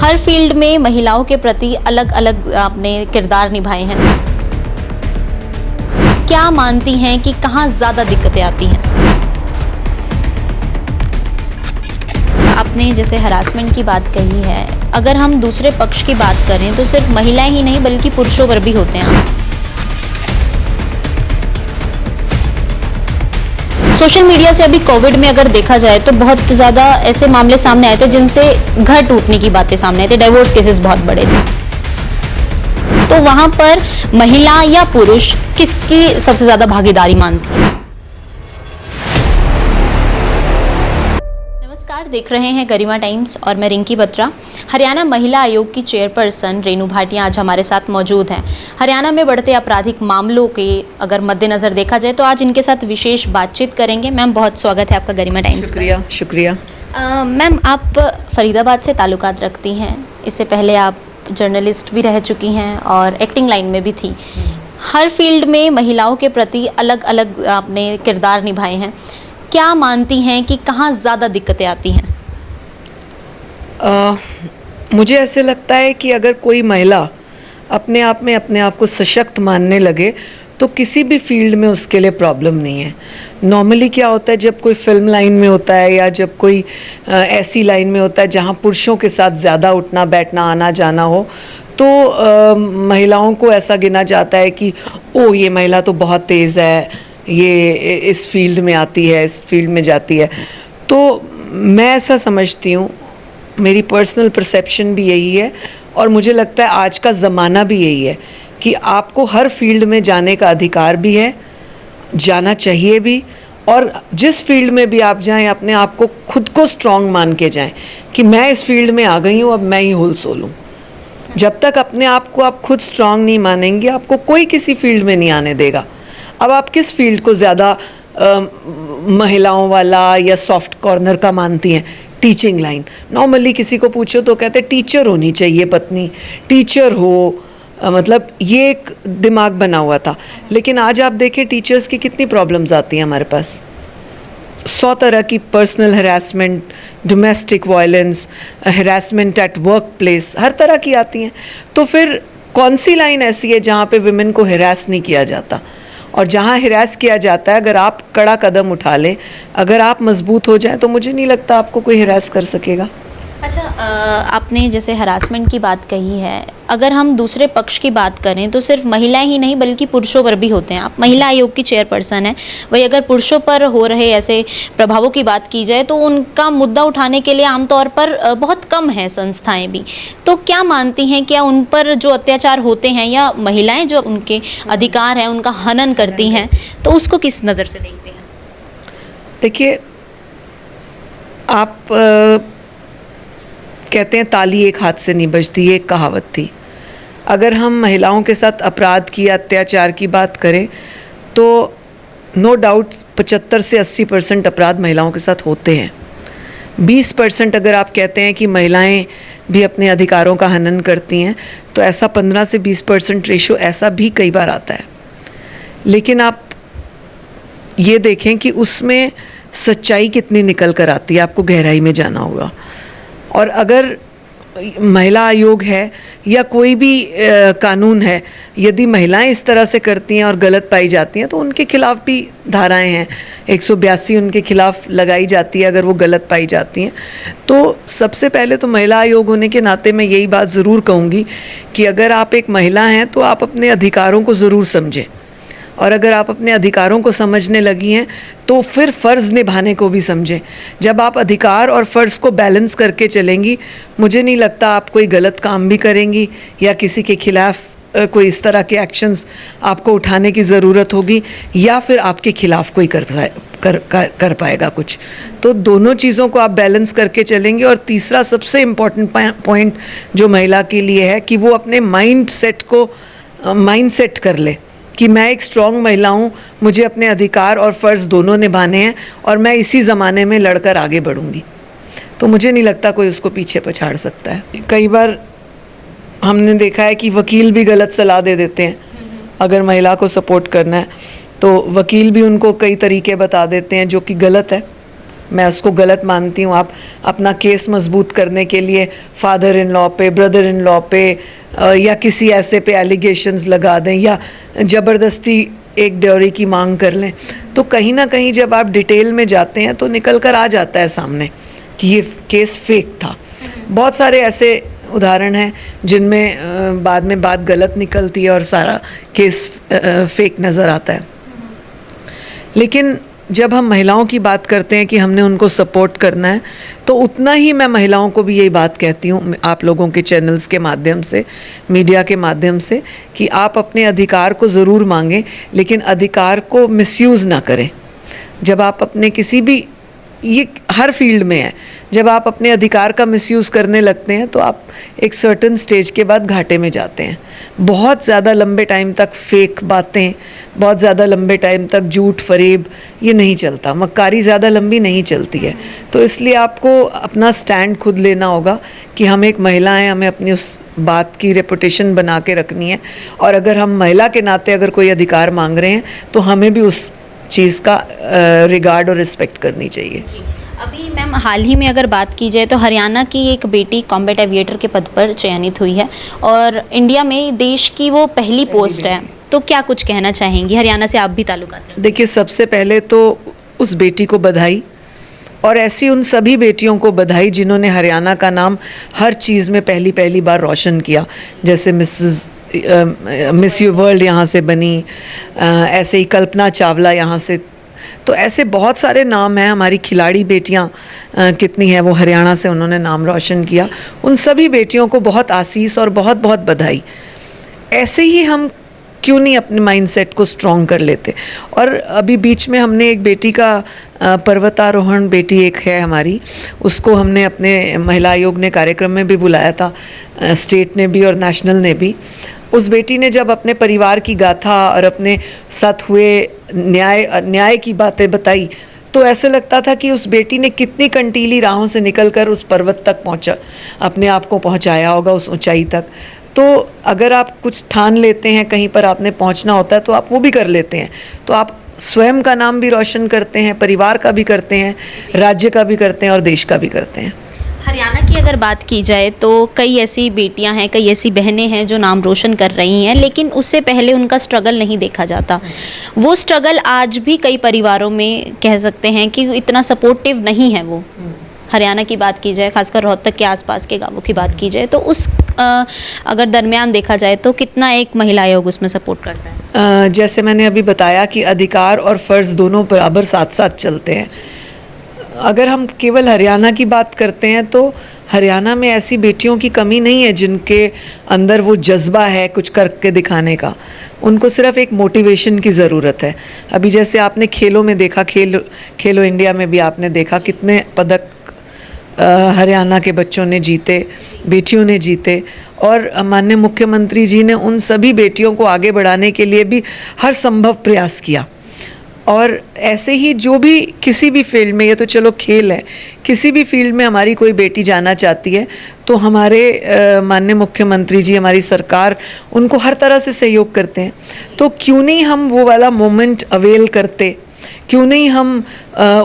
हर field में महिलाओं के प्रति अलग अलग आपने किरदार निभाए हैं। क्या मानती हैं कि कहाँ ज़्यादा दिक्कतें आती हैं? आपने जैसे हरासमेंट की बात कही है, अगर हम दूसरे पक्ष की बात करें तो सिर्फ महिलाएं ही नहीं बल्कि पुरुषों पर भी होते हैं। सोशल मीडिया से अभी कोविड में अगर देखा जाए तो बहुत ज़्यादा ऐसे मामले सामने आए थे जिनसे घर टूटने की बातें सामने आई थी, डिवोर्स केसेस बहुत बड़े थे। तो वहां पर महिला या पुरुष किसकी सबसे ज़्यादा भागीदारी मानती है? नमस्कार, देख रहे हैं गरिमा टाइम्स और मैं रिंकी बत्रा। हरियाणा महिला आयोग की चेयरपर्सन रेनू भाटिया आज हमारे साथ मौजूद हैं। हरियाणा में बढ़ते आपराधिक मामलों के अगर मद्देनज़र देखा जाए तो आज इनके साथ विशेष बातचीत करेंगे। मैम, बहुत स्वागत है आपका गरिमा टाइम्स। शुक्रिया। मैम, आप फरीदाबाद से ताल्लुकात रखती हैं। इससे पहले आप जर्नलिस्ट भी रह चुकी हैं और एक्टिंग लाइन में भी थी। हर फील्ड में महिलाओं के प्रति अलग अलग आपने किरदार निभाए हैं। क्या मानती हैं कि कहाँ ज़्यादा दिक्कतें आती हैं? मुझे ऐसे लगता है कि अगर कोई महिला अपने आप को सशक्त मानने लगे तो किसी भी फील्ड में उसके लिए प्रॉब्लम नहीं है। नॉर्मली क्या होता है, जब कोई फिल्म लाइन में होता है या जब कोई ऐसी लाइन में होता है जहाँ पुरुषों के साथ ज़्यादा उठना बैठना आना जाना हो, तो महिलाओं को ऐसा गिना जाता है कि ओ ये महिला तो बहुत तेज़ है, ये इस फील्ड में आती है, इस फील्ड में जाती है। तो मैं ऐसा समझती हूँ, मेरी पर्सनल परसेप्शन भी यही है और मुझे लगता है आज का ज़माना भी यही है कि आपको हर फील्ड में जाने का अधिकार भी है, जाना चाहिए भी, और जिस फील्ड में भी आप जाएं अपने आप को खुद को स्ट्रॉन्ग मान के जाएं कि मैं इस फील्ड में आ गई हूँ, अब मैं ही होल सोल हूँ। जब तक अपने आप को आप खुद स्ट्रॉन्ग नहीं मानेंगे, आपको कोई किसी फील्ड में नहीं आने देगा। अब आप किस फील्ड को ज़्यादा महिलाओं वाला या सॉफ्ट कॉर्नर का मानती हैं? Teaching line. नॉर्मली किसी को पूछो तो कहते हैं टीचर होनी चाहिए पत्नी, टीचर हो, मतलब ये एक दिमाग बना हुआ था। लेकिन आज आप देखें टीचर्स की कितनी प्रॉब्लम्स आती हैं हमारे पास। 100 तरह की personal harassment, domestic violence, harassment at work place, हर तरह की आती हैं। तो फिर कौन सी लाइन ऐसी है जहाँ पे विमेन को हरास नहीं किया जाता? और जहाँ हिरास किया जाता है, अगर आप कड़ा कदम उठा लें, अगर आप मजबूत हो जाएं, तो मुझे नहीं लगता आपको कोई हिरास कर सकेगा। अच्छा, आपने जैसे हरासमेंट की बात कही है, अगर हम दूसरे पक्ष की बात करें तो सिर्फ महिलाएं ही नहीं बल्कि पुरुषों पर भी होते हैं। आप महिला आयोग की चेयरपर्सन हैं, वही अगर पुरुषों पर हो रहे ऐसे प्रभावों की बात की जाए तो उनका मुद्दा उठाने के लिए आमतौर पर बहुत कम है संस्थाएं भी। तो क्या मानती हैं, क्या उन पर जो अत्याचार होते हैं या महिलाएं जो उनके अधिकार हैं उनका हनन करती हैं, तो उसको किस नज़र से देखते हैं? देखिए, आप कहते हैं ताली एक हाथ से नहीं बजती, ये एक कहावत थी। अगर हम महिलाओं के साथ अपराध की, अत्याचार की बात करें तो नो डाउट 75 से 80% अपराध महिलाओं के साथ होते हैं। 20% अगर आप कहते हैं कि महिलाएं भी अपने अधिकारों का हनन करती हैं, तो ऐसा 15 से 20% रेशो ऐसा भी कई बार आता है। लेकिन आप ये देखें कि उसमें सच्चाई कितनी निकल कर आती है, आपको गहराई में जाना होगा। और अगर महिला आयोग है या कोई भी कानून है, यदि महिलाएं इस तरह से करती हैं और गलत पाई जाती हैं तो उनके खिलाफ भी धाराएं हैं। 182 उनके खिलाफ लगाई जाती है अगर वो गलत पाई जाती हैं। तो सबसे पहले तो महिला आयोग होने के नाते मैं यही बात ज़रूर कहूँगी कि अगर आप एक महिला हैं तो आप अपने अधिकारों को ज़रूर समझें, और अगर आप अपने अधिकारों को समझने लगी हैं तो फिर फ़र्ज़ निभाने को भी समझें। जब आप अधिकार और फ़र्ज़ को बैलेंस करके चलेंगी, मुझे नहीं लगता आप कोई गलत काम भी करेंगी या किसी के खिलाफ़ कोई इस तरह के एक्शंस आपको उठाने की ज़रूरत होगी या फिर आपके खिलाफ़ कोई कर पाएगा कुछ। तो दोनों चीज़ों को आप बैलेंस करके चलेंगे। और तीसरा सबसे इम्पॉर्टेंट पॉइंट जो महिला के लिए है कि वो अपने माइंड सेट कर ले कि मैं एक स्ट्रॉन्ग महिला हूँ, मुझे अपने अधिकार और फ़र्ज़ दोनों निभाने हैं और मैं इसी ज़माने में लड़कर आगे बढ़ूँगी। तो मुझे नहीं लगता कोई उसको पीछे पछाड़ सकता है। कई बार हमने देखा है कि वकील भी गलत सलाह दे देते हैं। अगर महिला को सपोर्ट करना है तो वकील भी उनको कई तरीके बता देते हैं जो कि गलत है। मैं उसको गलत मानती हूँ। आप अपना केस मजबूत करने के लिए फादर इन लॉ पे, ब्रदर इन लॉ पे या किसी ऐसे पे एलिगेशंस लगा दें या ज़बरदस्ती एक ड्योरी की मांग कर लें, तो कहीं ना कहीं जब आप डिटेल में जाते हैं तो निकल कर आ जाता है सामने कि ये केस फेक था। बहुत सारे ऐसे उदाहरण हैं जिनमें बाद में बात गलत निकलती है और सारा केस फेक नज़र आता है। लेकिन जब हम महिलाओं की बात करते हैं कि हमने उनको सपोर्ट करना है, तो उतना ही मैं महिलाओं को भी यही बात कहती हूँ आप लोगों के चैनल्स के माध्यम से, मीडिया के माध्यम से, कि आप अपने अधिकार को ज़रूर मांगें, लेकिन अधिकार को मिसयूज़ ना करें। जब आप अपने किसी भी, ये हर फील्ड में है, जब आप अपने अधिकार का मिसयूज़ करने लगते हैं तो आप एक सर्टेन स्टेज के बाद घाटे में जाते हैं। बहुत ज़्यादा लंबे टाइम तक फेक बातें, बहुत ज़्यादा लंबे टाइम तक झूठ फरेब, ये नहीं चलता। मक्कारी ज़्यादा लंबी नहीं चलती है। तो इसलिए आपको अपना स्टैंड खुद लेना होगा कि हम एक महिला हैं, हमें अपनी उस बात की रेपुटेशन बना के रखनी है, और अगर हम महिला के नाते अगर कोई अधिकार मांग रहे हैं तो हमें भी उस चीज़ का रिगार्ड और रिस्पेक्ट करनी चाहिए। अभी मैम हाल ही में अगर बात की जाए तो हरियाणा की एक बेटी कॉम्बैट एविएटर के पद पर चयनित हुई है और इंडिया में देश की वो पहली पोस्ट है, तो क्या कुछ कहना चाहेंगी? हरियाणा से आप भी ताल्लुकात रखते हैं। देखिए, सबसे पहले तो उस बेटी को बधाई, और ऐसी उन सभी बेटियों को बधाई जिन्होंने हरियाणा का नाम हर चीज़ में पहली बार रोशन किया। जैसे मिस यू वर्ल्ड यहाँ से बनी, ऐसे ही कल्पना चावला यहाँ से, तो ऐसे बहुत सारे नाम हैं। हमारी खिलाड़ी बेटियाँ कितनी हैं, वो हरियाणा से उन्होंने नाम रोशन किया। उन सभी बेटियों को बहुत आशीष और बहुत बहुत बधाई। ऐसे ही हम क्यों नहीं अपने माइंडसेट को स्ट्रॉन्ग कर लेते। और अभी बीच में हमने एक बेटी का पर्वतारोहण, बेटी एक है हमारी, उसको हमने अपने महिला आयोग ने कार्यक्रम में भी बुलाया था, स्टेट ने भी और नेशनल ने भी। उस बेटी ने जब अपने परिवार की गाथा और अपने साथ हुए न्याय की बातें बताई, तो ऐसे लगता था कि उस बेटी ने कितनी कंटीली राहों से निकलकर उस पर्वत तक अपने आप को पहुंचाया होगा, उस ऊंचाई तक। तो अगर आप कुछ ठान लेते हैं, कहीं पर आपने पहुंचना होता है, तो आप वो भी कर लेते हैं। तो आप स्वयं का नाम भी रोशन करते हैं, परिवार का भी करते हैं, राज्य का भी करते हैं और देश का भी करते हैं। हरियाणा की अगर बात की जाए तो कई ऐसी बेटियां हैं, कई ऐसी बहनें हैं जो नाम रोशन कर रही हैं, लेकिन उससे पहले उनका स्ट्रगल नहीं देखा जाता। वो स्ट्रगल आज भी कई परिवारों में कह सकते हैं कि इतना सपोर्टिव नहीं है। वो हरियाणा की बात की जाए, खासकर रोहतक के आसपास के गांवों की बात की जाए, तो उस अगर दरमियान देखा जाए तो कितना एक महिला आयोग उसमें सपोर्ट करता है? जैसे मैंने अभी बताया कि अधिकार और फ़र्ज़ दोनों बराबर साथ साथ चलते हैं। अगर हम केवल हरियाणा की बात करते हैं तो हरियाणा में ऐसी बेटियों की कमी नहीं है जिनके अंदर वो जज्बा है कुछ करके दिखाने का। उनको सिर्फ एक मोटिवेशन की ज़रूरत है। अभी जैसे आपने खेलों में देखा, खेलो इंडिया में भी आपने देखा कितने पदक हरियाणा के बच्चों ने जीते, बेटियों ने जीते, और माननीय मुख्यमंत्री जी ने उन सभी बेटियों को आगे बढ़ाने के लिए भी हर संभव प्रयास किया। और ऐसे ही जो भी किसी भी फील्ड में, ये तो चलो खेल है, किसी भी फील्ड में हमारी कोई बेटी जाना चाहती है तो हमारे माननीय मुख्यमंत्री जी, हमारी सरकार उनको हर तरह से सहयोग करते हैं। तो क्यों नहीं हम वो वाला मोमेंट अवेल करते, क्यों नहीं हम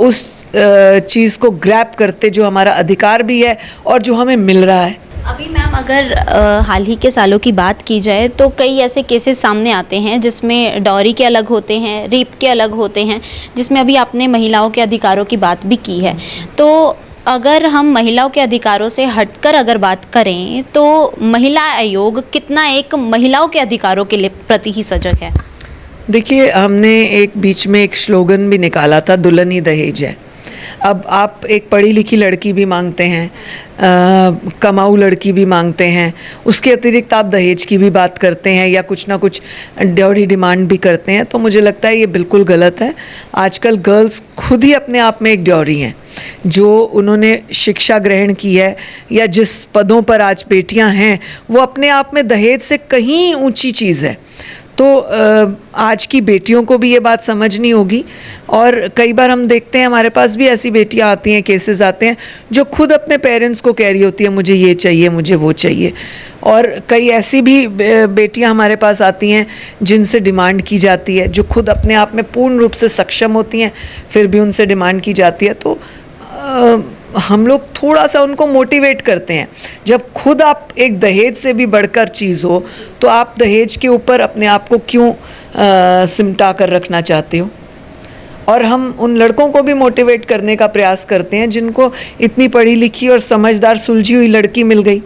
उस चीज़ को ग्रैब करते जो हमारा अधिकार भी है और जो हमें मिल रहा है। अभी मैम अगर हाल ही के सालों की बात की जाए तो कई ऐसे केसेस सामने आते हैं जिसमें डॉरी के अलग होते हैं, रेप के अलग होते हैं, जिसमें अभी आपने महिलाओं के अधिकारों की बात भी की है। तो अगर हम महिलाओं के अधिकारों से हटकर अगर बात करें तो महिला आयोग कितना एक महिलाओं के अधिकारों के लिए प्रति ही सजग है? देखिए, हमने एक बीच में एक स्लोगन भी निकाला था, दुल्हन ही दहेज है। अब आप एक पढ़ी लिखी लड़की भी मांगते हैं, कमाऊ लड़की भी मांगते हैं, उसके अतिरिक्त आप दहेज की भी बात करते हैं या कुछ ना कुछ ड्योरी डिमांड भी करते हैं, तो मुझे लगता है ये बिल्कुल गलत है। आजकल गर्ल्स खुद ही अपने आप में एक ड्योरी हैं। जो उन्होंने शिक्षा ग्रहण की है या जिस पदों पर आज बेटियां हैं, वो अपने आप में दहेज से कहीं ऊंची चीज़ है। तो आज की बेटियों को भी ये बात समझनी होगी। और कई बार हम देखते हैं, हमारे पास भी ऐसी बेटियां आती हैं, केसेस आते हैं जो खुद अपने पेरेंट्स को कह रही होती है मुझे ये चाहिए, मुझे वो चाहिए। और कई ऐसी भी बेटियां हमारे पास आती हैं जिनसे डिमांड की जाती है, जो खुद अपने आप में पूर्ण रूप से सक्षम होती हैं, फिर भी उनसे डिमांड की जाती है। तो हम लोग थोड़ा सा उनको मोटिवेट करते हैं। जब खुद आप एक दहेज से भी बढ़कर चीज़ हो तो आप दहेज के ऊपर अपने आप को क्यों सिमटा कर रखना चाहते हो। और हम उन लड़कों को भी मोटिवेट करने का प्रयास करते हैं जिनको इतनी पढ़ी लिखी और समझदार सुलझी हुई लड़की मिल गई।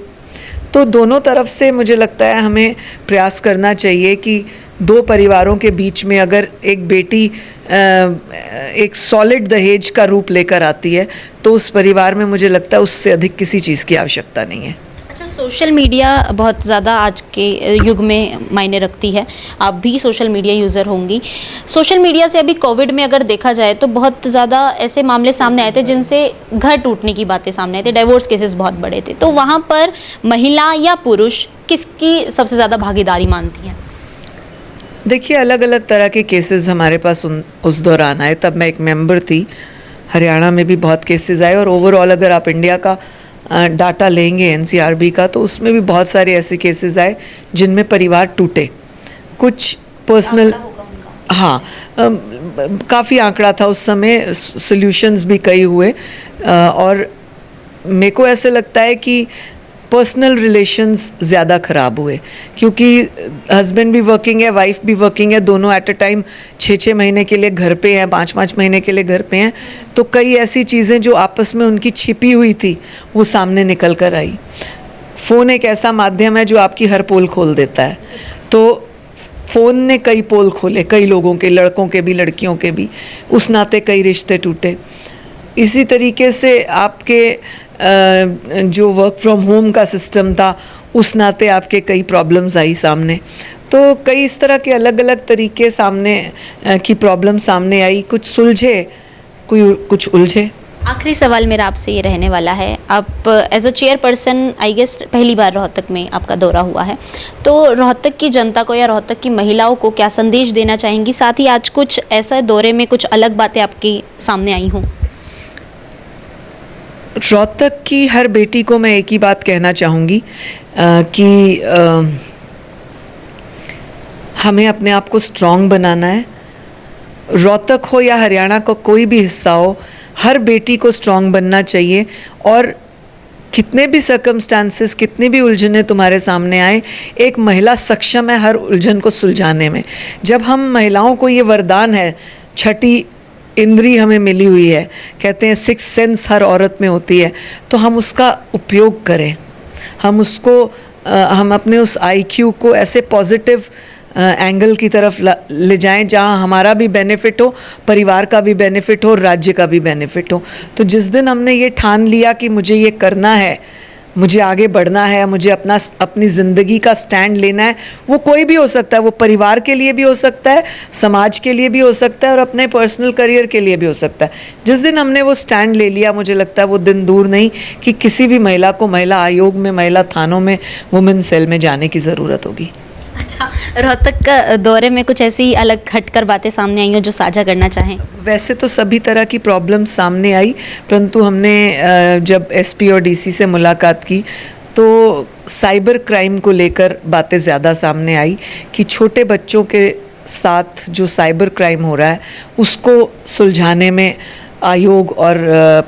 तो दोनों तरफ से मुझे लगता है हमें प्रयास करना चाहिए कि दो परिवारों के बीच में अगर एक बेटी एक सॉलिड दहेज का रूप लेकर आती है तो उस परिवार में मुझे लगता है उससे अधिक किसी चीज़ की आवश्यकता नहीं है। अच्छा, सोशल मीडिया बहुत ज़्यादा आज के युग में मायने रखती है। आप भी सोशल मीडिया यूज़र होंगी। सोशल मीडिया से अभी कोविड में अगर देखा जाए तो बहुत ज़्यादा ऐसे मामले सामने आए थे जिनसे घर टूटने की बातें सामने आई थी, डाइवोर्स केसेस बहुत बड़े थे। तो वहाँ पर महिला या पुरुष किसकी सबसे ज़्यादा भागीदारी मानती हैं? देखिए, अलग अलग तरह के केसेस हमारे पास उस दौरान आए। तब मैं एक मेंबर थी। हरियाणा में भी बहुत केसेस आए और ओवरऑल अगर आप इंडिया का डाटा लेंगे एनसीआरबी का तो उसमें भी बहुत सारे ऐसे केसेस आए जिनमें परिवार टूटे। कुछ पर्सनल, हाँ, काफ़ी आंकड़ा था उस समय, सॉल्यूशंस भी कई हुए। और मेरे को ऐसे लगता है कि पर्सनल रिलेशंस ज़्यादा ख़राब हुए क्योंकि हस्बैंड भी वर्किंग है, वाइफ भी वर्किंग है, दोनों एट अ टाइम 6-6 महीने के लिए घर पे हैं, 5-5 महीने के लिए घर पे हैं। तो कई ऐसी चीज़ें जो आपस में उनकी छिपी हुई थी वो सामने निकल कर आई। फ़ोन एक ऐसा माध्यम है जो आपकी हर पोल खोल देता है। तो फ़ोन ने कई पोल खोले, कई लोगों के, लड़कों के भी लड़कियों के भी। उस नाते कई रिश्ते टूटे। इसी तरीके से आपके जो वर्क फ्रॉम होम का सिस्टम था उस नाते आपके कई प्रॉब्लम्स आई सामने। तो कई इस तरह के अलग अलग तरीके सामने की प्रॉब्लम सामने आई। कुछ सुलझे, कुछ उलझे। आखिरी सवाल मेरा आपसे ये रहने वाला है। आप as a chairperson I guess पहली बार रोहतक में आपका दौरा हुआ है, तो रोहतक की जनता को या रोहतक की महिलाओं को क्या संदेश देना चाहेंगी? साथ ही आज कुछ ऐसा दौरे में कुछ अलग बातें आपके सामने आई हों? रोहतक की हर बेटी को मैं एक ही बात कहना चाहूँगी कि हमें अपने आप को स्ट्रॉन्ग बनाना है। रोहतक हो या हरियाणा का कोई भी हिस्सा हो, हर बेटी को स्ट्रॉन्ग बनना चाहिए। और कितने भी सर्कमस्टांसेस, कितनी भी उलझने तुम्हारे सामने आए, एक महिला सक्षम है हर उलझन को सुलझाने में। जब हम महिलाओं को ये वरदान है, छठी इंद्री हमें मिली हुई है, कहते हैं 6 सेंस हर औरत में होती है, तो हम उसका उपयोग करें। हम उसको हम अपने उस आईक्यू को ऐसे पॉजिटिव एंगल की तरफ ले जाएं जहां हमारा भी बेनिफिट हो, परिवार का भी बेनिफिट हो, राज्य का भी बेनिफिट हो। तो जिस दिन हमने ये ठान लिया कि मुझे ये करना है, मुझे आगे बढ़ना है, मुझे अपनी ज़िंदगी का स्टैंड लेना है, वो कोई भी हो सकता है, वो परिवार के लिए भी हो सकता है, समाज के लिए भी हो सकता है और अपने पर्सनल करियर के लिए भी हो सकता है। जिस दिन हमने वो स्टैंड ले लिया, मुझे लगता है वो दिन दूर नहीं कि किसी भी महिला को महिला आयोग में, महिला थानों में, वुमेन सेल में जाने की ज़रूरत होगी। अच्छा, रोहतक का दौरे में कुछ ऐसी अलग हटकर बातें सामने आई हो जो साझा करना चाहें? वैसे तो सभी तरह की प्रॉब्लम्स सामने आई, परंतु हमने जब एसपी और डीसी से मुलाकात की तो साइबर क्राइम को लेकर बातें ज़्यादा सामने आई कि छोटे बच्चों के साथ जो साइबर क्राइम हो रहा है उसको सुलझाने में आयोग और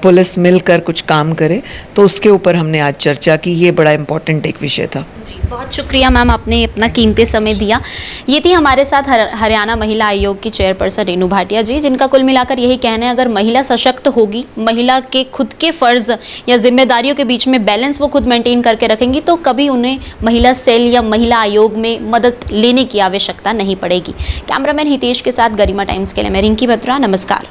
पुलिस मिलकर कुछ काम करे। तो उसके ऊपर हमने आज चर्चा की। ये बड़ा इम्पोर्टेंट एक विषय था। बहुत शुक्रिया मैम, आपने अपना कीमती समय दिया। ये थी हमारे साथ हरियाणा महिला आयोग की चेयरपर्सन रेनू भाटिया जी, जिनका कुल मिलाकर यही कहना है, अगर महिला सशक्त होगी, महिला के खुद के फ़र्ज़ या जिम्मेदारियों के बीच में बैलेंस वो खुद मेंटेन करके रखेंगी तो कभी उन्हें महिला सेल या महिला आयोग में मदद लेने की आवश्यकता नहीं पड़ेगी। कैमरामैन हितेश के साथ गरिमा टाइम्स के लिए मैं रिंकी बत्रा, नमस्कार।